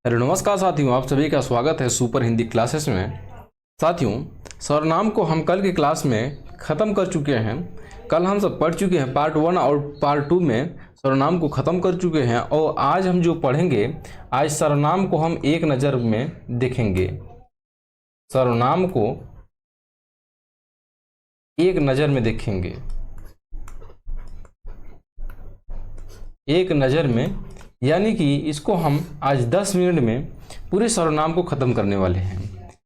Hello नमस्कार साथियों, आप सभी का स्वागत है सुपर हिंदी क्लासेस में। साथियों, सर्वनाम को हम कल की क्लास में ख़त्म कर चुके हैं। कल हम सब पढ़ चुके हैं पार्ट 1 और पार्ट 2 में सर्वनाम को ख़त्म कर चुके हैं और आज हम जो पढ़ेंगे, आज सर्वनाम को हम एक नज़र में देखेंगे। सर्वनाम को एक नज़र में देखेंगे, एक नज़र में, यानी कि इसको हम आज 10 मिनट में पूरे सर्वनाम को ख़त्म करने वाले हैं।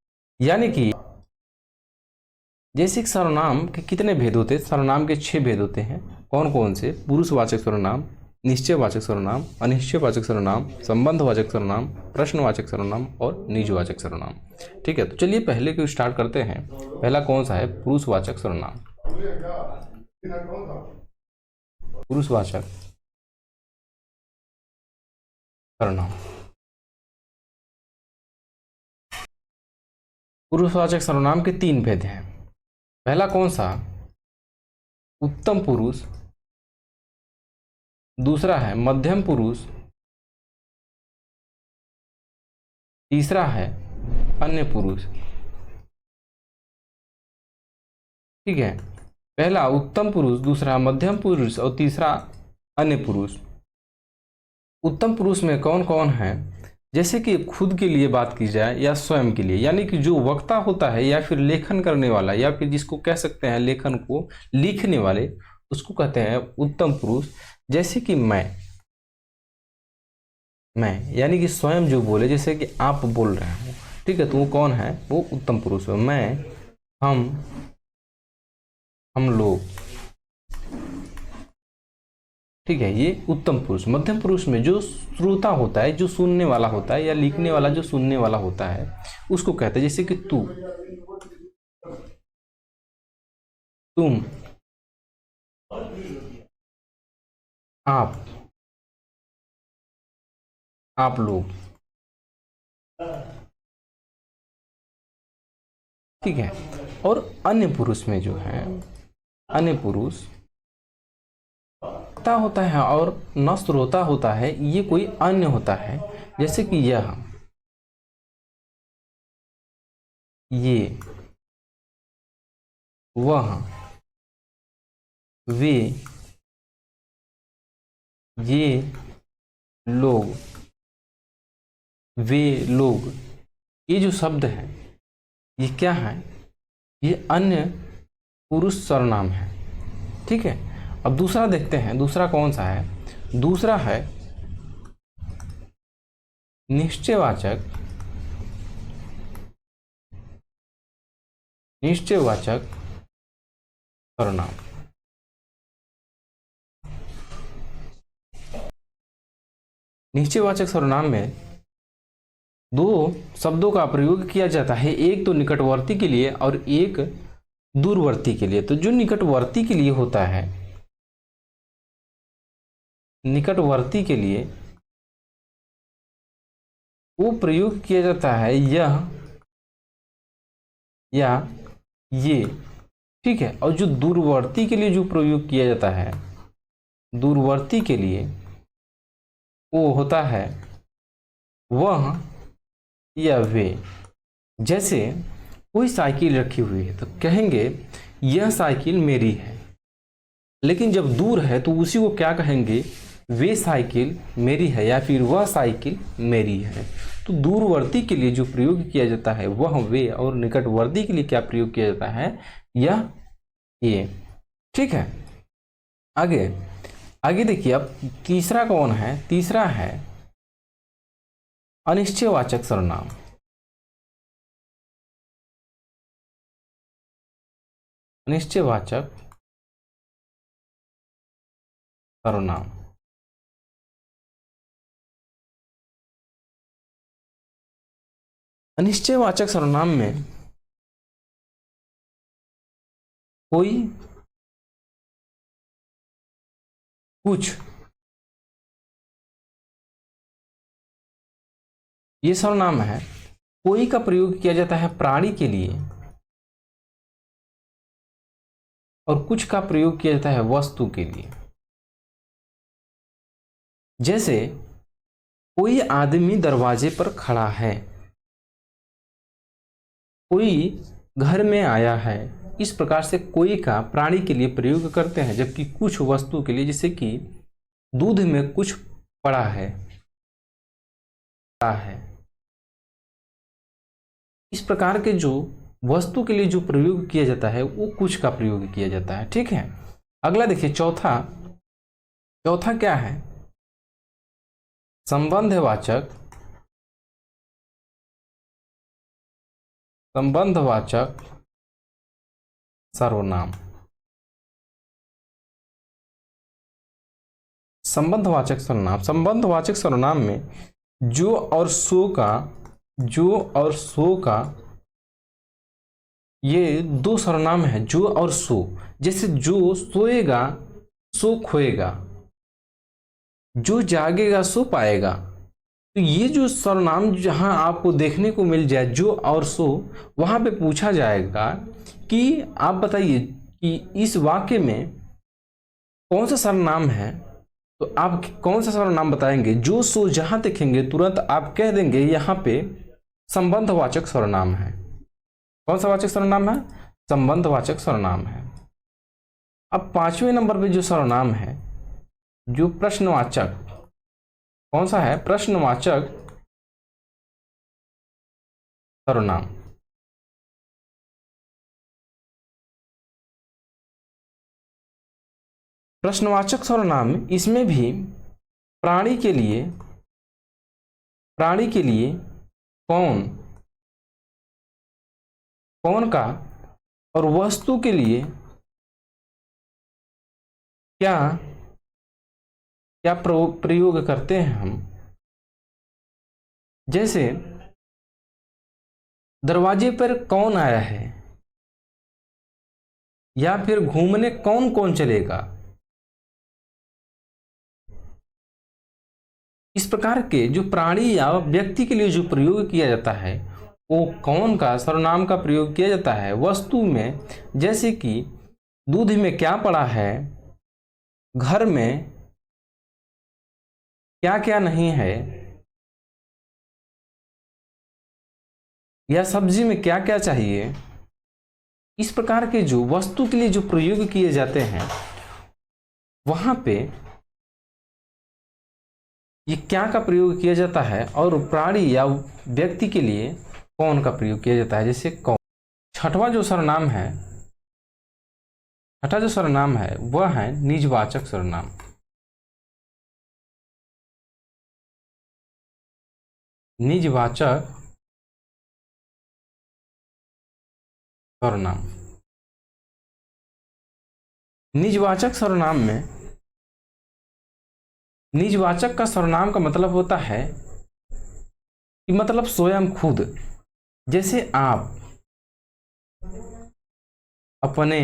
यानी कि जैसे कि सर्वनाम के कितने भेद होते हैं? सर्वनाम के 6 भेद होते हैं। कौन कौन से? पुरुषवाचक सर्वनाम, निश्चयवाचक सर्वनाम, अनिश्चयवाचक सर्वनाम, संबंधवाचक सर्वनाम, प्रश्नवाचक सर्वनाम और निजवाचक सर्वनाम। ठीक है, तो चलिए पहले को स्टार्ट करते हैं। पहला कौन सा है? पुरुषवाचक सर्वनाम। पुरुषवाचक सर्वनाम। पुरुषवाचक सर्वनाम के 3 भेद हैं। पहला कौन सा? उत्तम पुरुष। दूसरा है मध्यम पुरुष। तीसरा है अन्य पुरुष। ठीक है, पहला उत्तम पुरुष, दूसरा मध्यम पुरुष और तीसरा अन्य पुरुष। उत्तम पुरुष में कौन कौन है? जैसे कि खुद के लिए बात की जाए या स्वयं के लिए, यानी कि जो वक्ता होता है या फिर लेखन करने वाला या फिर जिसको कह सकते हैं लेखन को लिखने वाले, उसको कहते हैं उत्तम पुरुष। जैसे कि मैं यानी कि स्वयं जो बोले, जैसे कि आप बोल रहे हो, ठीक है, तो वो कौन है? वो उत्तम पुरुष है। मैं, हम लोग। ठीक है, ये उत्तम पुरुष। मध्यम पुरुष में जो श्रोता होता है, जो सुनने वाला होता है, या लिखने वाला जो सुनने वाला होता है, उसको कहते हैं। जैसे कि तू, तुम, आप, आप लोग। ठीक है, और अन्य पुरुष में जो है, अन्य पुरुष वक्ता होता है और न श्रोता होता है, ये कोई अन्य होता है। जैसे कि यह, ये, वह, वे, ये लोग, वे लोग। ये जो शब्द है, ये क्या है? ये अन्य पुरुष सर्वनाम है। ठीक है, अब दूसरा देखते हैं। दूसरा कौन सा है? दूसरा है निश्चयवाचक, निश्चयवाचक सर्वनाम। निश्चयवाचक सर्वनाम में दो शब्दों का प्रयोग किया जाता है, एक तो निकटवर्ती के लिए और एक दूरवर्ती के लिए। तो जो निकटवर्ती के लिए होता है, निकटवर्ती के लिए वो प्रयोग किया जाता है यह या ये। ठीक है, और जो दूरवर्ती के लिए जो प्रयोग किया जाता है, दूरवर्ती के लिए वो होता है वह या वे। जैसे कोई साइकिल रखी हुई है तो कहेंगे यह साइकिल मेरी है, लेकिन जब दूर है तो उसी को क्या कहेंगे? वे साइकिल मेरी है या फिर वह साइकिल मेरी है। तो दूरवर्ती के लिए जो प्रयोग किया जाता है वह वे, और निकटवर्ती के लिए क्या प्रयोग किया जाता है? यह, ये। ठीक है, आगे आगे देखिए। अब तीसरा कौन है? तीसरा है अनिश्चयवाचक सर्वनाम। अनिश्चयवाचक सर्वनाम। अनिश्चयवाचक सर्वनाम में कोई, कुछ, ये सर्वनाम है। कोई का प्रयोग किया जाता है प्राणी के लिए और कुछ का प्रयोग किया जाता है वस्तु के लिए। जैसे कोई आदमी दरवाजे पर खड़ा है, कोई घर में आया है। इस प्रकार से कोई का प्राणी के लिए प्रयोग करते हैं, जबकि कुछ वस्तु के लिए, जैसे कि दूध में कुछ पड़ा है, इस प्रकार के जो वस्तु के लिए जो प्रयोग किया जाता है वो कुछ का प्रयोग किया जाता है। ठीक है, अगला देखिए चौथा क्या है? संबंधवाचक सर्वनाम। संबंधवाचक सर्वनाम में जो और सो का ये दो सर्वनाम है, जो और सो। जैसे जो सोएगा सो खोएगा, जो जागेगा सो पाएगा। तो ये जो सर्वनाम जहां आपको देखने को मिल जाए जो और सो, वहां पे पूछा जाएगा कि आप बताइए कि इस वाक्य में कौन सा सर्वनाम है। तो आप कौन सा सर्वनाम बताएंगे? जो सो जहां देखेंगे तुरंत आप कह देंगे यहाँ पे संबंधवाचक सर्वनाम है। कौन सा वाचक सर्वनाम है? संबंधवाचक सर्वनाम है। अब 5वें नंबर पे जो सर्वनाम है, जो प्रश्नवाचक, कौन सा है? प्रश्नवाचक सर्वनाम। प्रश्नवाचक सर्वनाम, इसमें भी प्राणी के लिए कौन का और वस्तु के लिए क्या प्रयोग करते हैं हम। जैसे दरवाजे पर कौन आया है, या फिर घूमने कौन कौन चलेगा। इस प्रकार के जो प्राणी या व्यक्ति के लिए जो प्रयोग किया जाता है वो कौन का सर्वनाम का प्रयोग किया जाता है। वस्तु में जैसे कि दूध में क्या पड़ा है, घर में क्या क्या नहीं है, या सब्जी में क्या क्या चाहिए। इस प्रकार के जो वस्तु के लिए जो प्रयोग किए जाते हैं वहां पे ये क्या का प्रयोग किया जाता है, और प्राणी या व्यक्ति के लिए कौन का प्रयोग किया जाता है। जैसे कौन। छठा जो सर्वनाम है वह है निजवाचक सर्वनाम। निजवाचक सर्वनाम। निजवाचक सर्वनाम में निजवाचक का सर्वनाम का मतलब होता है कि मतलब स्वयं खुद। जैसे आप, अपने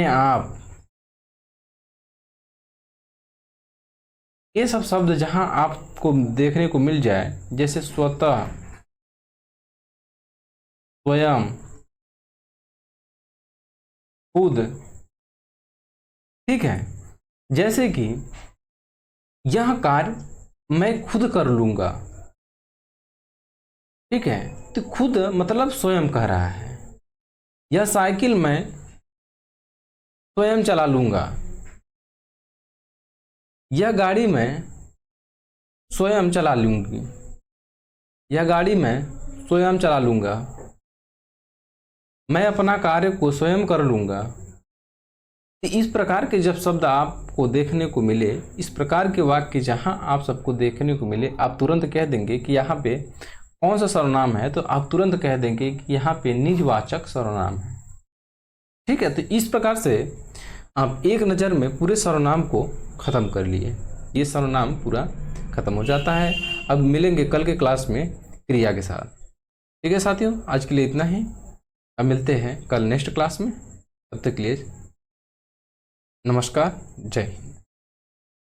आप, ये सब शब्द जहां आपको देखने को मिल जाए, जैसे स्वतः, स्वयं, खुद। ठीक है, जैसे कि यह कार्य मैं खुद कर लूंगा। ठीक है, तो खुद मतलब स्वयं कह रहा है। यह साइकिल मैं स्वयं चला लूंगा, यह गाड़ी मैं स्वयं चला लूंगी, यह गाड़ी मैं स्वयं चला लूंगा, मैं अपना कार्य को स्वयं कर लूंगा। इस प्रकार के जब शब्द आपको देखने को मिले, इस प्रकार के वाक्य जहां आप सबको देखने को मिले, आप तुरंत कह देंगे कि यहाँ पे कौन सा सर्वनाम है। तो आप तुरंत कह देंगे कि यहाँ पे निजवाचक सर्वनाम है। ठीक है, तो इस प्रकार से आप एक नज़र में पूरे सर्वनाम को ख़त्म कर लिए। ये सर्वनाम पूरा ख़त्म हो जाता है। अब मिलेंगे कल के क्लास में क्रिया के साथ। ठीक है साथियों, आज के लिए इतना ही। अब मिलते हैं कल नेक्स्ट क्लास में। तब तक के लिए नमस्कार, जय हिंद।